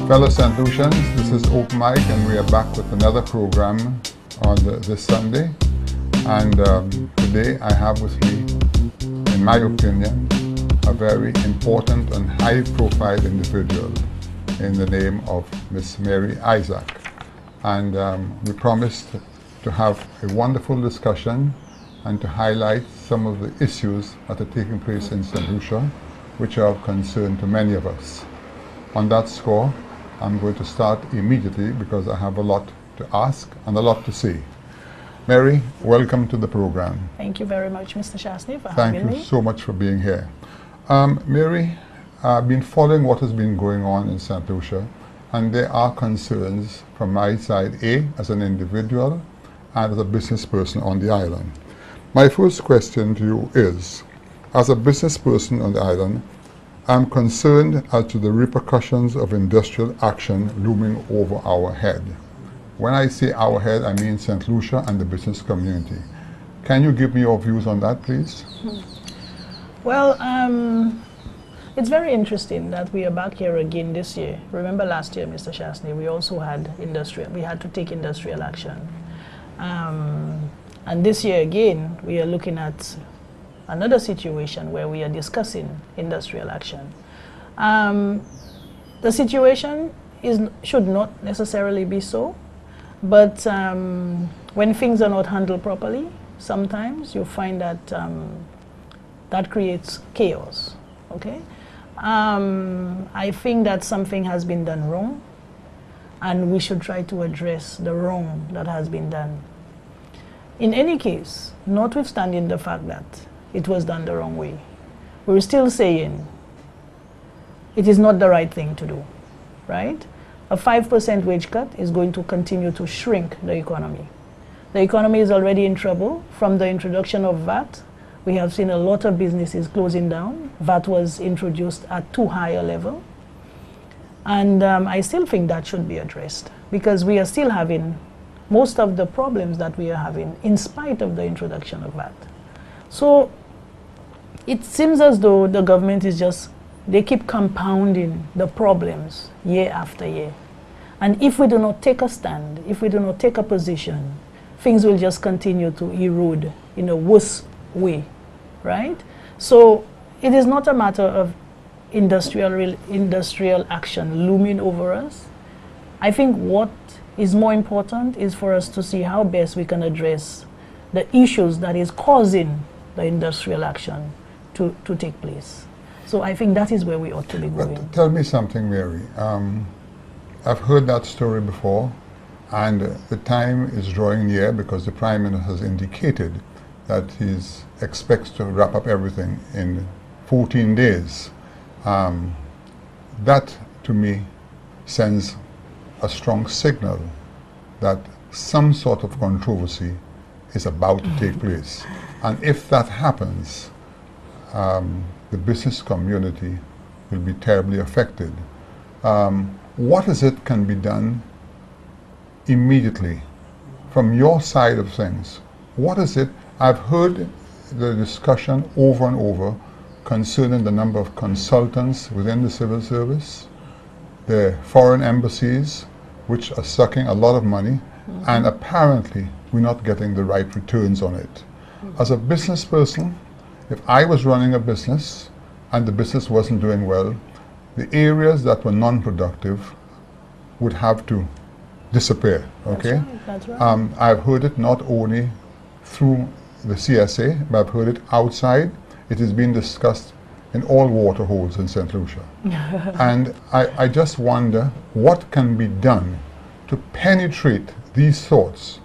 Fellow St. Lucians, this is Open Mic and we are back with another program on this Sunday. And today I have with me, in my opinion, a very important and high-profile individual in the name of Miss Mary Isaac. And we promised to have a wonderful discussion and to highlight some of the issues that are taking place in St. Lucia, which are of concern to many of us. On that score, I'm going to start immediately because I have a lot to ask and a lot to say. Mary, welcome to the program. Thank you very much, Mr. Shastny, for having me. Thank you so much for being here. Mary, I've been following what has been going on in St. Lucia, and there are concerns from my side, as an individual and as a business person on the island. My first question to you is, as a business person on the island, I'm concerned as to the repercussions of industrial action looming over our head. When I say our head, I mean St. Lucia and the business community. Can you give me your views on that, please? Well, it's very interesting that we are back here again this year. Remember last year, Mr. Shastny, we also had we had to take industrial action. And this year again, we are looking at another situation where we are discussing industrial action. The situation should not necessarily be so, but when things are not handled properly, sometimes you find that that creates chaos. Okay, I think that something has been done wrong, and we should try to address the wrong that has been done. In any case, notwithstanding the fact that it was done the wrong way, we're still saying it is not the right thing to do, right? A 5% wage cut is going to continue to shrink the economy. The economy is already in trouble. From the introduction of VAT, we have seen a lot of businesses closing down. VAT was introduced at too high a level. And I still think that should be addressed because we are still having most of the problems that we are having in spite of the introduction of VAT. So it seems as though the government is they keep compounding the problems year after year. And if we do not take a stand, if we do not take a position, things will just continue to erode in a worse way, right? So it is not a matter of industrial action looming over us. I think what is more important is for us to see how best we can address the issues that is causing the industrial action to take place. So I think that is where we ought to be going. But tell me something, Mary. I've heard that story before, and the time is drawing near because the Prime Minister has indicated that he expects to wrap up everything in 14 days. That, to me, sends a strong signal that some sort of controversy is about to take place. And if that happens, the business community will be terribly affected. What is it can be done immediately from your side of things? What is it? I've heard the discussion over and over concerning the number of consultants within the civil service, the foreign embassies, which are sucking a lot of money, and apparently we're not getting the right returns on it. As a business person, if I was running a business and the business wasn't doing well, the areas that were non-productive would have to disappear, okay? That's right. I've heard it not only through the CSA, but I've heard it outside. It is being discussed in all water holes in St. Lucia. And I just wonder what can be done to penetrate these thoughts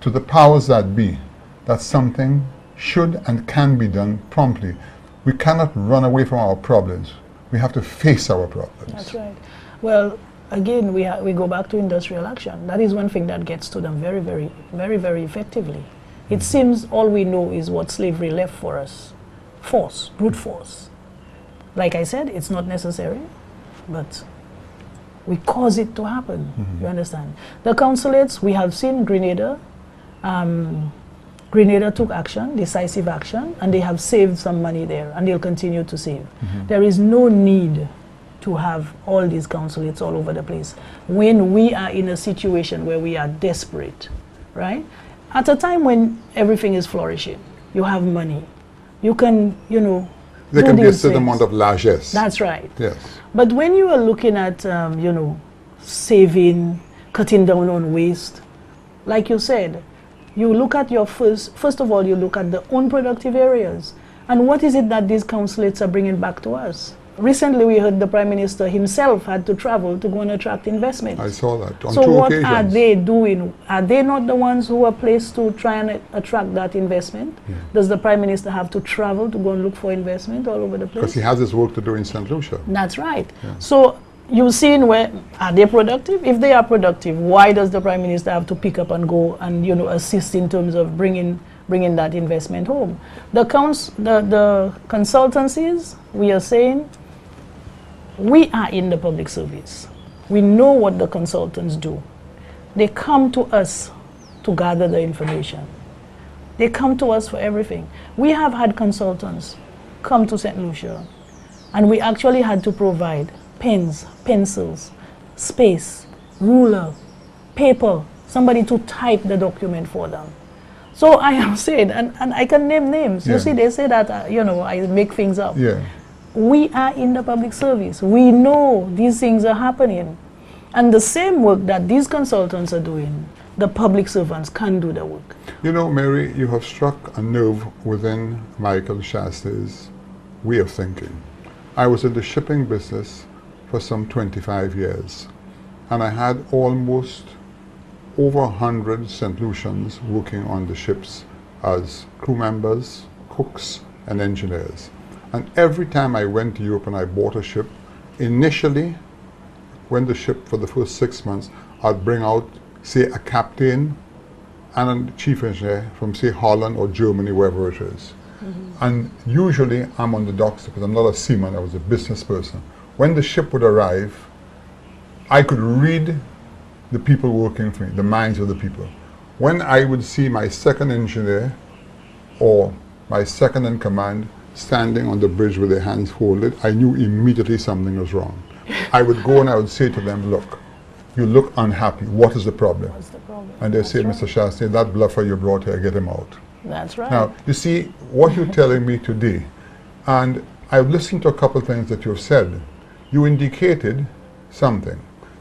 to the powers that be, that something should and can be done promptly. We cannot run away from our problems. We have to face our problems. That's right. Well, again, we go back to industrial action. That is one thing that gets to them very, very, very, very effectively. It seems all we know is what slavery left for us. Force, brute force. Like I said, it's not necessary, but we cause it to happen. You understand? The consulates, we have seen Grenada. Grenada took action, decisive action, and they have saved some money there, and they'll continue to save. There is no need to have all these consulates all over the place when we are in a situation where we are desperate, right? At a time when everything is flourishing, you have money, you can, you know, there can be a certain amount of largesse. That's right. Yes. But when you are looking at, you know, saving, cutting down on waste, like you said, you look at your first of all, you look at the unproductive areas. And what is it that these consulates are bringing back to us? Recently, we heard the Prime Minister himself had to travel to go and attract investment. I saw that on so two what occasions. are they doing? Are they not the ones who are placed to try and attract that investment? Yeah. Does the Prime Minister have to travel to go and look for investment all over the place? Because he has his work to do in St. Lucia. That's right. Yeah. So you've seen where, are they productive? If they are productive, why does the Prime Minister have to pick up and go and, you know, assist in terms of bringing that investment home? The consultancies, we are saying, we are in the public service. We know what the consultants do. They come to us to gather the information. They come to us for everything. We have had consultants come to St. Lucia, and we actually had to provide pens, pencils, space, ruler, paper, somebody to type the document for them. So I am saying, and I can name names. Yeah. You see, they say that, you know, I make things up. Yeah. We are in the public service. We know these things are happening. And the same work that these consultants are doing, the public servants can do the work. You know, Mary, you have struck a nerve within Michael Shasta's way of thinking. I was in the shipping business for some 25 years, and I had almost over 100 St. Lucians working on the ships as crew members, cooks, and engineers. And every time I went to Europe and I bought a ship, initially, when the ship for the first 6 months, I'd bring out, say, a captain and a chief engineer from, say, Holland or Germany, wherever it is. Mm-hmm. And usually I'm on the docks because I'm not a seaman, I was a business person. When the ship would arrive, I could read the people working for me, the minds of the people. When I would see my second engineer or my second in command standing on the bridge with their hands folded, I knew immediately something was wrong. I would go and I would say to them, look, you look unhappy, what is the problem? What's the problem? And they That's say, right. Mr. Shastri, that bluffer you brought here, get him out. That's right. Now, you see, what you're telling me today, and I've listened to a couple of things that you've said, you indicated something,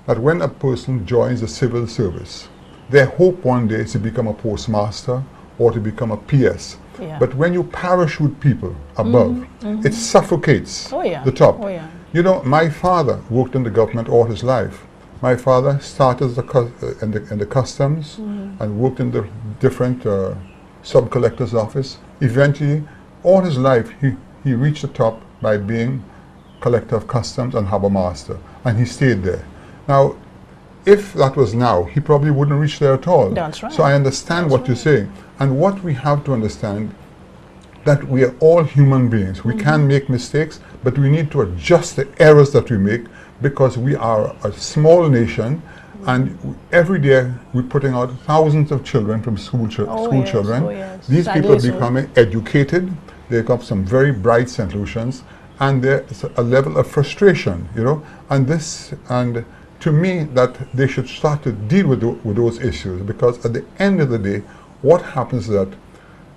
that when a person joins the civil service, their hope one day is to become a postmaster or to become a PS. Yeah. But when you parachute people above, it suffocates the top. Oh, yeah. You know, my father worked in the government all his life. My father started in the customs and worked in the different sub-collector's office. Eventually, all his life, he reached the top by being collector of customs and harbour master, and he stayed there. Now, if that was now, he probably wouldn't reach there at all. That's right. So I understand what you're saying. And what we have to understand, that we are all human beings. We can make mistakes, but we need to adjust the errors that we make, because we are a small nation, and every day we're putting out thousands of children from school children. Oh, yes. These people are becoming educated. They got some very bright St. Lucians, and there's a level of frustration, you know, and to me, that they should start to deal with those issues, because at the end of the day, what happens is that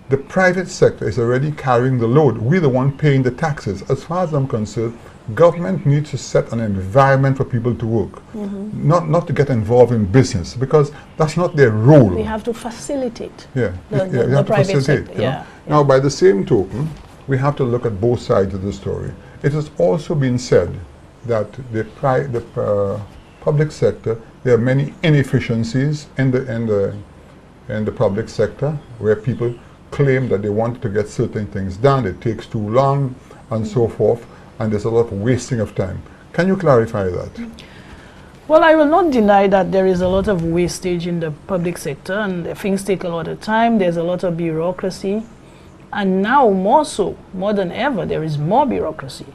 the private sector is already carrying the load. We're the one paying the taxes. As far as I'm concerned, government needs to set an environment for people to work, not to get involved in business, because that's not their role. We have to facilitate We the have to private facilitate. sector. You know? Now, by the same token, we have to look at both sides of the story. It has also been said that the public sector, there are many inefficiencies in the public sector, where people claim that they want to get certain things done, it takes too long, and so forth, and there's a lot of wasting of time. Can you clarify that? Well, I will not deny that there is a lot of wastage in the public sector, and things take a lot of time. There's a lot of bureaucracy, and now more than ever, there is more bureaucracy,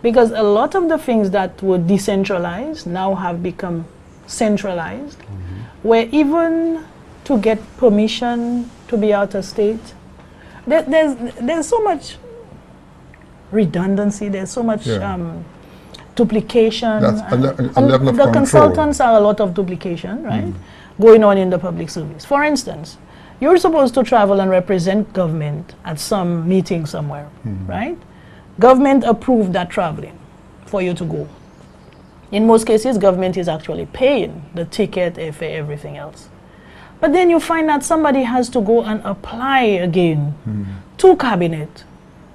because a lot of the things that were decentralized now have become centralized, where even to get permission to be out of state, there's so much redundancy, there's so much duplication. That's a level of the control. Consultants are a lot of duplication, right? Going on in the public service. For instance, you're supposed to travel and represent government at some meeting somewhere, right? Government approved that traveling for you to go. In most cases, government is actually paying the ticket, airfare, everything else. But then you find that somebody has to go and apply again to cabinet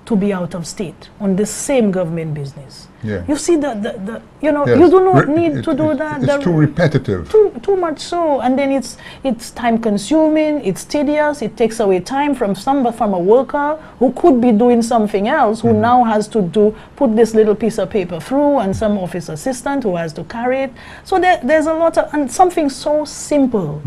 to be out of state on the same government business. Yeah. You see, you know, you do not need to do that. It's too repetitive. Too much so, and then it's time consuming, it's tedious, it takes away time from a worker who could be doing something else, who now has to put this little piece of paper through, and some office assistant who has to carry it. So there's a lot of, and something so simple.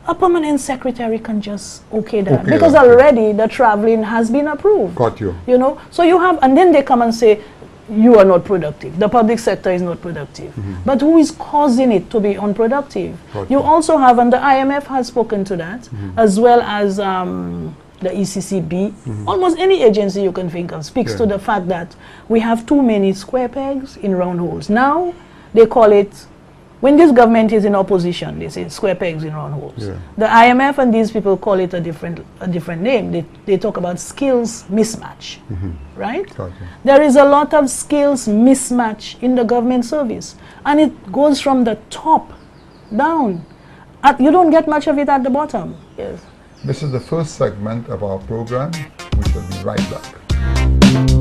A permanent secretary can just that because already the traveling has been approved. Got you. You know, so you have, and then they come and say, you are not productive. The public sector is not productive. But who is causing it to be unproductive? You also have, and the IMF has spoken to that, as well as the ECCB. Almost any agency you can think of speaks to the fact that we have too many square pegs in round holes. Now, they call it, when this government is in opposition, they say square pegs in round holes. The IMF and these people call it a different name. They talk about skills mismatch, right? There is a lot of skills mismatch in the government service, and it goes from the top down. You don't get much of it at the bottom. Yes. This is the first segment of our program. We shall be right back.